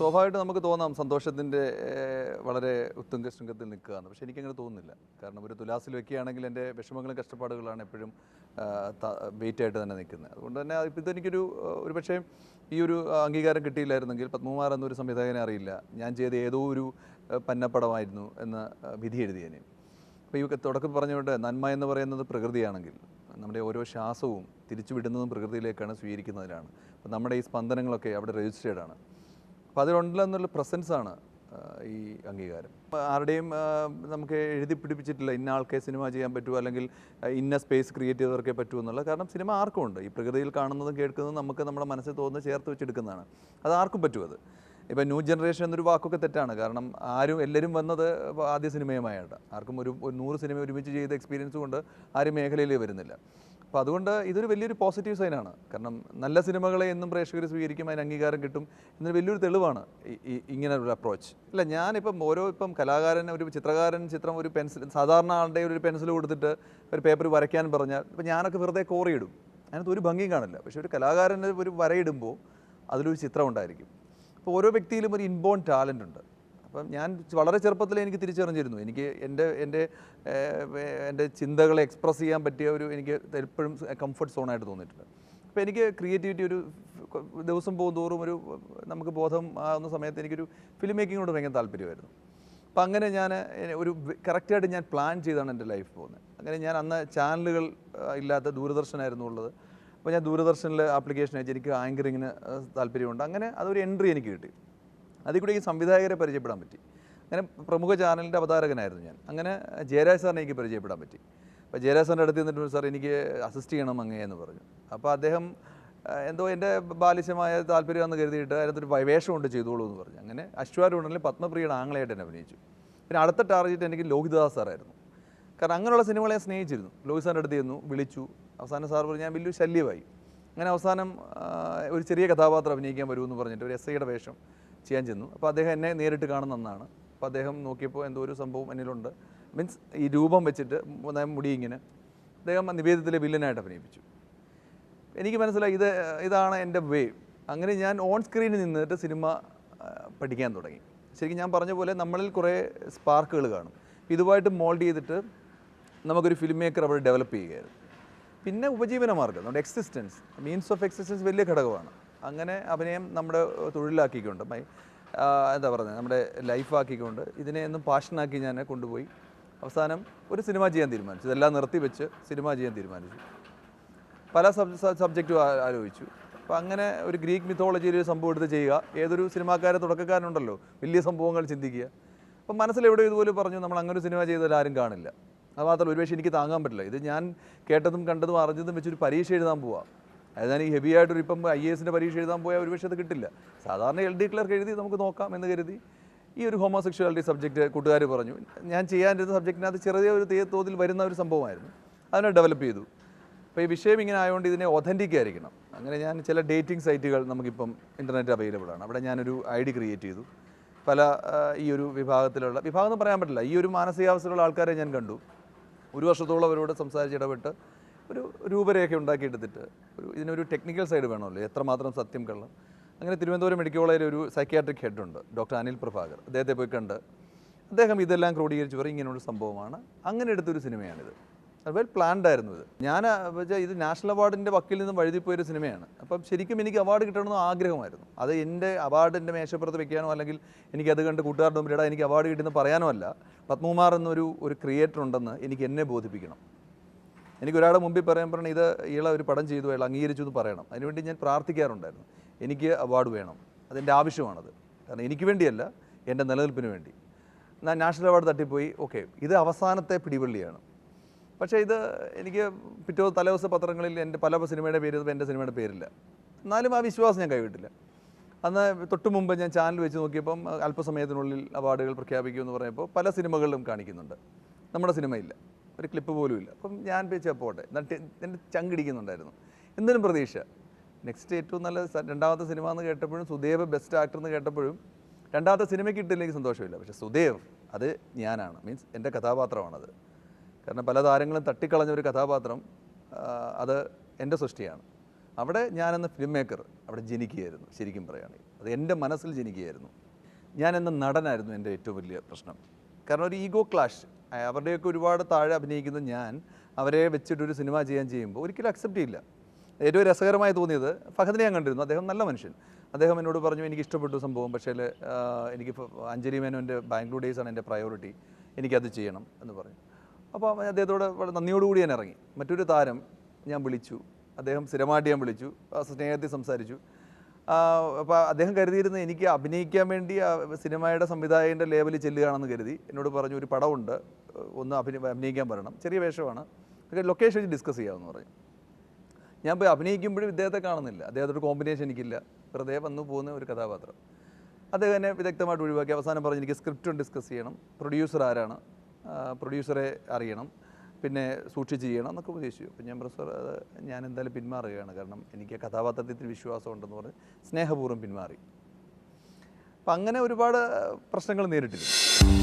സ്വാഭാവികമായിട്ട് നമുക്ക് തോന്നാം സന്തോഷത്തിൻ്റെ വളരെ ഉത്തുംഗ ശൃംഗത്തിൽ നിൽക്കുകയാണ്. പക്ഷേ എനിക്കങ്ങനെ തോന്നുന്നില്ല. കാരണം ഒരു തുലാസിൽ വെക്കുകയാണെങ്കിൽ എൻ്റെ വിഷമങ്ങളും കഷ്ടപ്പാടുകളാണ് എപ്പോഴും വെയിറ്റായിട്ട് തന്നെ നിൽക്കുന്നത്. അതുകൊണ്ട് തന്നെ ഇതെനിക്കൊരു പക്ഷേ ഈ ഒരു അംഗീകാരം കിട്ടിയില്ലായിരുന്നെങ്കിൽ പത്മകുമാർ എന്നൊരു സംവിധായകനെ അറിയില്ല, ഞാൻ ചെയ്ത ഏതോ ഒരു പന്നപ്പടമായിരുന്നു എന്ന വിധി എഴുതിയേനെ. അപ്പോൾ ഈ തുടക്കത്തിൽ പറഞ്ഞുകൊണ്ട് നന്മ എന്ന് പറയുന്നത് പ്രകൃതിയാണെങ്കിൽ നമ്മുടെ ഓരോ ശ്വാസവും തിരിച്ചുവിടുന്നതും പ്രകൃതിയിലേക്കാണ്, സ്വീകരിക്കുന്നതിലാണ്. അപ്പോൾ നമ്മുടെ ഈ സ്പന്ദനങ്ങളൊക്കെ അവിടെ രജിസ്റ്റേർഡാണ്. അപ്പോൾ അതിലുണ്ടെന്നുള്ള പ്രസൻസാണ് ഈ അംഗീകാരം. ആരുടെയും നമുക്ക് എഴുതി പിടിപ്പിച്ചിട്ടില്ല ഇന്ന ആൾക്കേ സിനിമ ചെയ്യാൻ പറ്റുമോ, അല്ലെങ്കിൽ ഇന്ന സ്പേസ് ക്രിയേറ്റ് ചെയ്തവർക്കേ പറ്റുമോ എന്നുള്ളത്. കാരണം സിനിമ ആർക്കും ഉണ്ട്. ഈ പ്രകൃതിയിൽ കാണുന്നതും കേൾക്കുന്നതും നമുക്ക് നമ്മുടെ മനസ്സിൽ തോന്നുന്നത് ചേർത്ത് വെച്ചെടുക്കുന്നതാണ്. അത് ആർക്കും പറ്റും. അത് ഇപ്പോൾ ന്യൂ ജനറേഷൻ എന്നൊരു വാക്കൊക്കെ തെറ്റാണ്. കാരണം എല്ലാവരും വന്നത് ആദ്യ സിനിമയുമായിട്ട്. ആർക്കും ഒരു 100 സിനിമ ഒരുമിച്ച് ചെയ്ത എക്സ്പീരിയൻസ് കൊണ്ട് ആരും മേഖലയിലേ വരുന്നില്ല. അപ്പോൾ അതുകൊണ്ട് ഇതൊരു വലിയൊരു പോസിറ്റീവ് സൈനാണ്. കാരണം നല്ല സിനിമകളെ എന്നും പ്രേക്ഷകർ സ്വീകരിക്കും, അതിന് അംഗീകാരം കിട്ടും എന്നൊരു വലിയൊരു തെളിവാണ് ഇങ്ങനെ ഒരു അപ്രോച്ച്. ഇല്ല, ഞാനിപ്പം കലാകാരൻ, ഒരു ചിത്രകാരൻ ചിത്രം ഒരു പെൻസിൽ, സാധാരണ ആളുടെ ഒരു പെൻസിൽ കൊടുത്തിട്ട് ഒരു പേപ്പർ വരയ്ക്കാൻ പറഞ്ഞാൽ ഇപ്പം ഞാനൊക്കെ വെറുതെ കോറിയിടും, അതിനകത്ത് ഒരു ഭംഗിയും കാണില്ല. പക്ഷേ ഒരു കലാകാരന് ഒരു വരയിടുമ്പോൾ അതിലൊരു ചിത്രം ഉണ്ടായിരിക്കും. അപ്പോൾ ഓരോ വ്യക്തിയിലും ഒരു ഇൻബോൺ ടാലൻ്റ് ഉണ്ട്. അപ്പം ഞാൻ വളരെ ചെറുപ്പത്തിൽ എനിക്ക് തിരിച്ചറിഞ്ഞിരുന്നു, എനിക്ക് എൻ്റെ ചിന്തകളെ എക്സ്പ്രസ് ചെയ്യാൻ പറ്റിയ എനിക്ക് എപ്പോഴും കംഫർട്ട് സോണായിട്ട് തോന്നിയിട്ടുണ്ട്. അപ്പോൾ എനിക്ക് ക്രിയേറ്റിവിറ്റി ദിവസം തോറും നമുക്ക് ബോധം ആകുന്ന സമയത്ത് എനിക്കൊരു ഫിലിം മേക്കിങ്ങിനോട് ഭയങ്കര താല്പര്യമായിരുന്നു. അപ്പം അങ്ങനെ ഞാൻ കറക്റ്റായിട്ട് ഞാൻ പ്ലാൻ ചെയ്താണ് എൻ്റെ ലൈഫ് പോകുന്നത്. അങ്ങനെ ഞാൻ അന്ന് ചാനലുകൾ ഇല്ലാത്ത ദൂരദർശനായിരുന്നു ഉള്ളത്. അപ്പോൾ ഞാൻ ദൂരദർശനിൽ ആപ്ലിക്കേഷൻ അയച്ച് എനിക്ക് ആങ്കറിങ്ങിന് താല്പര്യമുണ്ട്. അങ്ങനെ അതൊരു എൻട്രി എനിക്ക് കിട്ടി. അതിൽ കൂടെ ഈ സംവിധായകരെ പരിചയപ്പെടാൻ പറ്റി. അങ്ങനെ പ്രമുഖ ചാനലിൻ്റെ അവതാരകനായിരുന്നു ഞാൻ. അങ്ങനെ ജയരാജ് സാറിനെ എനിക്ക് പരിചയപ്പെടാൻ പറ്റി. അപ്പോൾ ജയരാജ് സാറിൻ്റെ അടുത്ത് നിന്നിട്ട് സാർ എനിക്ക് അസിസ്റ്റ് ചെയ്യണം എന്ന് പറഞ്ഞു. അപ്പോൾ അദ്ദേഹം എന്തോ എൻ്റെ ബാലിശമായ താല്പര്യമെന്ന് കരുതിയിട്ട് അതിനകത്തൊരു വേഷമുണ്ട്, ചെയ്തോളൂ എന്ന് പറഞ്ഞു. അങ്ങനെ അശ്വാരൂഢനിൽ പത്മപ്രിയയുടെ ആങ്ങളയായിട്ട് എന്നെ അഭിനയിച്ചു. പിന്നെ അടുത്ത ടാർഗറ്റ് എനിക്ക് ലോഹിതദാസ് സാറായിരുന്നു. കാരണം അങ്ങനെയുള്ള സിനിമകളെ ഞാൻ സ്നേഹിച്ചിരുന്നു. ലോഹിത് സാറിൻ്റെ അടുത്ത് ചെന്നു, വിളിച്ചു. അവസാനം സാർ പറഞ്ഞു ഞാൻ വലിയൊരു ശല്യമായി. അങ്ങനെ അവസാനം ഒരു ചെറിയ കഥാപാത്രം അഭിനയിക്കാൻ വരുമെന്ന് പറഞ്ഞിട്ട് ഒരു SIയുടെ വേഷം ചെയ്യാൻ ചെന്നു. അപ്പോൾ അദ്ദേഹം എന്നെ നേരിട്ട് കാണുന്നതാണ്. അപ്പോൾ അദ്ദേഹം നോക്കിയപ്പോൾ എന്തോ ഒരു സംഭവം എന്നിലുണ്ട്, മീൻസ് ഈ രൂപം വെച്ചിട്ട് മുടി ഇങ്ങനെ. അദ്ദേഹം നിവേദിതത്തിലെ വില്ലനായിട്ട് അഭിനയിപ്പിച്ചു. എനിക്ക് മനസ്സിലായി ഇതാണ് എൻ്റെ വേ. അങ്ങനെ ഞാൻ ഓൺ സ്ക്രീനിൽ നിന്നിട്ട് സിനിമ പഠിക്കാൻ തുടങ്ങി. ശരിക്കും ഞാൻ പറഞ്ഞ പോലെ നമ്മളിൽ കുറേ സ്പാർക്കുകൾ കാണും. ഇതുമായിട്ട് മോൾഡ് ചെയ്തിട്ട് നമുക്കൊരു ഫിലിം മേക്കർ അവിടെ ഡെവലപ്പ് ചെയ്യുകയായിരുന്നു. പിന്നെ ഉപജീവന മാർഗ്ഗം, നമ്മുടെ എക്സിസ്റ്റൻസ്, മീൻസ് ഓഫ് എക്സിസ്റ്റൻസ് വലിയ ഘടകമാണ്. അങ്ങനെ അഭിനയം നമ്മുടെ തൊഴിലാക്കിക്കൊണ്ട് എന്താ പറയുന്നത്, നമ്മുടെ ലൈഫാക്കിക്കൊണ്ട് ഇതിനെ ഒന്നും പാഷനാക്കി ഞാൻ കൊണ്ടുപോയി അവസാനം ഒരു സിനിമ ചെയ്യാൻ തീരുമാനിച്ചു. ഇതെല്ലാം നിർത്തി വെച്ച് സിനിമ ചെയ്യാൻ തീരുമാനിച്ചു. പല സബ്ജക്റ്റും ആലോചിച്ചു. അപ്പോൾ അങ്ങനെ ഒരു ഗ്രീക്ക് മിത്തോളജിയിൽ ഒരു സംഭവം എടുത്ത് ചെയ്യുക. ഏതൊരു സിനിമാക്കാരെ തുടക്കക്കാരനുണ്ടല്ലോ, വലിയ സംഭവങ്ങൾ ചിന്തിക്കുക. അപ്പം മനസ്സിലെവിടെയോ ഇതുപോലെ പറഞ്ഞു, നമ്മൾ അങ്ങനെ ഒരു സിനിമ ചെയ്താൽ ആരും കാണില്ല. അത് മാത്രമല്ല, ഒരുപക്ഷെ എനിക്ക് താങ്ങാൻ പറ്റില്ല. ഇത് ഞാൻ കേട്ടതും കണ്ടതും അറിഞ്ഞതും വെച്ചൊരു പരീക്ഷ എഴുതാൻ പോവാം. അതായത് ഞാൻ ഈ ഹെവി ആയിട്ടൊരു ഇപ്പം IASൻ്റെ പരീക്ഷ എഴുതാൻ പോയാൽ ഒരുപക്ഷെ അത് കിട്ടില്ല. സാധാരണ LD ക്ലർക്ക് എഴുതി നമുക്ക് നോക്കാം എന്ന് കരുതി ഈ ഒരു ഹോമോസെക്ഷുവാലിറ്റി സബ്ജക്റ്റ് കൂട്ടുകാർ പറഞ്ഞു. ഞാൻ ചെയ്യാനിരുന്ന സബ്ജക്റ്റിനകത്ത് ചെറിയ ഒരു തോതിൽ വരുന്ന ഒരു സംഭവമായിരുന്നു. അതിനെ ഡെവലപ്പ് ചെയ്തു. അപ്പോൾ ഈ വിഷയം ഇങ്ങനെ ആയതുകൊണ്ട് ഇതിനെ ഒതൻറ്റിക് ആയിരിക്കണം. അങ്ങനെ ഞാൻ ചില ഡേറ്റിംഗ് സൈറ്റുകൾ നമുക്കിപ്പം ഇൻ്റർനെറ്റ് അവൈലബിൾ ആണ്. അവിടെ ഞാനൊരു ID ക്രിയേറ്റ് ചെയ്തു. പല ഈ ഒരു വിഭാഗം എന്ന് പറയാൻ പറ്റില്ല, ഈ ഒരു മാനസികാവസ്ഥയിലുള്ള ആൾക്കാരെ ഞാൻ കണ്ടു. ഒരു വർഷത്തോളം അവരോട് സംസാരിച്ചിടപെട്ട് ഒരു രൂപരേഖ ഉണ്ടാക്കിയെടുത്തിട്ട് ഇതിനൊരു ടെക്നിക്കൽ സൈഡ് വേണമല്ലോ, എത്രമാത്രം സത്യം കള്ളം. അങ്ങനെ തിരുവനന്തപുരം മെഡിക്കൽ കോളേജിൽ ഒരു സൈക്യാട്രിക് ഹെഡുണ്ട്, ഡോക്ടർ അനിൽ പ്രഭാകർ. അദ്ദേഹത്തെ പോയി കണ്ട് അദ്ദേഹം ഇതെല്ലാം ക്രോഡീകരിച്ച് പറയും ഇങ്ങനെയുള്ള സംഭവമാണ്. അങ്ങനെ എടുത്തൊരു സിനിമയാണിത്. വെൽ പ്ലാൻഡ് ആയിരുന്നു ഇത്. ഞാൻ ഇത് നാഷണൽ അവാർഡിൻ്റെ വക്കിൽ നിന്നും വഴുതിപ്പോയൊരു സിനിമയാണ്. അപ്പം ശരിക്കും എനിക്ക് അവാർഡ് കിട്ടണമെന്ന് ആഗ്രഹമായിരുന്നു. അത് എൻ്റെ അവാർഡ് എൻ്റെ മേശപ്പുറത്ത് വെക്കാനോ അല്ലെങ്കിൽ എനിക്കത് കണ്ട് കൂട്ടുകാരുടെ മുമ്പിൽ എനിക്ക് അവാർഡ് കിട്ടുമെന്ന് പറയാനോ അല്ല. പത്മകുമാർ എന്നൊരു ക്രിയേറ്റർ ഉണ്ടെന്ന് എനിക്ക് എന്നെ ബോധിപ്പിക്കണം. എനിക്കൊരാളുടെ മുമ്പിൽ പറയാൻ ഇത് ഇയാളെ ഒരു പടം ചെയ്തു, അയാൾ അംഗീകരിച്ചു എന്ന് പറയണം. അതിനുവേണ്ടി ഞാൻ പ്രാർത്ഥിക്കാറുണ്ടായിരുന്നു. എനിക്ക് അവാർഡ് വേണം, അതെൻ്റെ ആവശ്യമാണത്. കാരണം എനിക്ക് വേണ്ടിയല്ല, എൻ്റെ നിലനിൽപ്പിന് വേണ്ടി. ഞാൻ നാഷണൽ അവാർഡ് തട്ടിപ്പോയി, ഓക്കെ, ഇത് അവസാനത്തെ പിടിവള്ളിയാണ്. പക്ഷേ ഇത് എനിക്ക് തലേദിവസ പത്രങ്ങളിൽ എൻ്റെ പല സിനിമയുടെ പേര് എൻ്റെ സിനിമയുടെ പേരില്ല. എന്നാലും ആ വിശ്വാസം ഞാൻ കൈവിട്ടില്ല. അന്ന് തൊട്ട് മുമ്പ് ഞാൻ ചാനൽ വെച്ച് നോക്കിയപ്പം അല്പസമയത്തിനുള്ളിൽ അവാർഡുകൾ പ്രഖ്യാപിക്കുമെന്ന് പറയുമ്പോൾ പല സിനിമകളിലും കാണിക്കുന്നുണ്ട്, നമ്മുടെ സിനിമയില്ല, ഒരു ക്ലിപ്പ് പോലും ഇല്ല. അപ്പം ഞാൻ വെച്ചാൽ പോട്ടെ, എന്നിട്ട് എൻ്റെ ചങ്കിടിക്കുന്നുണ്ടായിരുന്നു. എന്തിനും പ്രതീക്ഷ. നെക്സ്റ്റ് ഏറ്റവും നല്ല രണ്ടാമത്തെ സിനിമ എന്ന് കേട്ടപ്പോഴും, സുദേവ് ബെസ്റ്റ് ആക്ടർ എന്ന് കേട്ടപ്പോഴും, രണ്ടാമത്തെ സിനിമയ്ക്ക് ഇട്ടില്ലെങ്കിൽ സന്തോഷമില്ല. പക്ഷേ സുദേവ് അത് ഞാനാണ്, മീൻസ് എൻ്റെ കഥാപാത്രമാണത്. കാരണം പല താരങ്ങളും തട്ടിക്കളഞ്ഞ ഒരു കഥാപാത്രം അത് എൻ്റെ സൃഷ്ടിയാണ്. അവിടെ ഞാനെന്ന ഫിലിം മേക്കർ അവിടെ ജനിക്കുകയായിരുന്നു. ശരിക്കും പറയുകയാണെങ്കിൽ അത് എൻ്റെ മനസ്സിൽ ജനിക്കുകയായിരുന്നു. ഞാനെന്ന നടനായിരുന്നു എൻ്റെ ഏറ്റവും വലിയ പ്രശ്നം. കാരണം ഒരു ഈഗോ ക്ലാഷ്, അവരുടെയൊക്കെ ഒരുപാട് താഴെ അഭിനയിക്കുന്ന ഞാൻ അവരെ വെച്ചിട്ടൊരു സിനിമ ചെയ്യുമ്പോൾ ഒരിക്കലും അക്സെപ്റ്റ് ചെയ്യില്ല. ഏറ്റവും രസകരമായി തോന്നിയത് ഫഹദിനെ ഞാൻ കണ്ടിരുന്നു. അദ്ദേഹം നല്ല മനുഷ്യൻ. അദ്ദേഹം എന്നോട് പറഞ്ഞു എനിക്ക് ഇഷ്ടപ്പെട്ടു സംഭവം, പക്ഷേ എനിക്ക് അഞ്ജലി മേനോൻ്റെ ബാംഗ്ലൂർ ഡേയ്സാണ് എൻ്റെ പ്രയോറിറ്റി, എനിക്കത് ചെയ്യണം എന്ന് പറഞ്ഞു. അപ്പോൾ അദ്ദേഹത്തോട് വളരെ നന്ദിയോടുകൂടി ഞാൻ ഇറങ്ങി. മറ്റൊരു താരം ഞാൻ വിളിച്ചു, അദ്ദേഹം സ്ഥിരമായിട്ട് ഞാൻ വിളിച്ചു, സ്നേഹത്തിൽ സംസാരിച്ചു. അപ്പോൾ അദ്ദേഹം കരുതിയിരുന്നത് എനിക്ക് അഭിനയിക്കാൻ വേണ്ടി സിനിമയുടെ സംവിധായകൻ്റെ ലേവലിൽ ചെല്ലുകയാണെന്ന് കരുതി. എന്നോട് പറഞ്ഞു ഒരു പടമുണ്ട്, ഒന്ന് അഭിനയിക്കാൻ പറയണം, ചെറിയ വേഷമാണ്, ലൊക്കേഷൻ വെച്ച് ഡിസ്കസ് ചെയ്യാമെന്ന് പറഞ്ഞു. ഞാൻ പോയി അഭിനയിക്കുമ്പോഴും ഇദ്ദേഹത്തെ കാണുന്നില്ല. അദ്ദേഹത്തോട് കോമ്പിനേഷൻ എനിക്കില്ല, വെറുതെ വന്നു പോകുന്ന ഒരു കഥാപാത്രം. അദ്ദേഹം എന്നെ വിദഗ്ധമായിട്ട് ഒഴിവാക്കി. അവസാനം പറഞ്ഞു എനിക്ക് സ്ക്രിപ്റ്റും ഡിസ്കസ് ചെയ്യണം, പ്രൊഡ്യൂസർ ആരാണ്, പ്രൊഡ്യൂസറെ അറിയണം, പിന്നെ സൂക്ഷിച്ച് ചെയ്യണം എന്നൊക്കെ ഉപദേശിച്ചു. അപ്പോൾ ഞാൻ പ്രൊഫസർ ഞാൻ എന്തായാലും പിന്മാറുകയാണ്, കാരണം എനിക്ക് കഥാപാത്രത്തിൽ വിശ്വാസം ഉണ്ടെന്ന് പറഞ്ഞ് സ്നേഹപൂർവ്വം പിന്മാറി. അപ്പം അങ്ങനെ ഒരുപാട് പ്രശ്നങ്ങൾ നേരിട്ടിരുന്നു.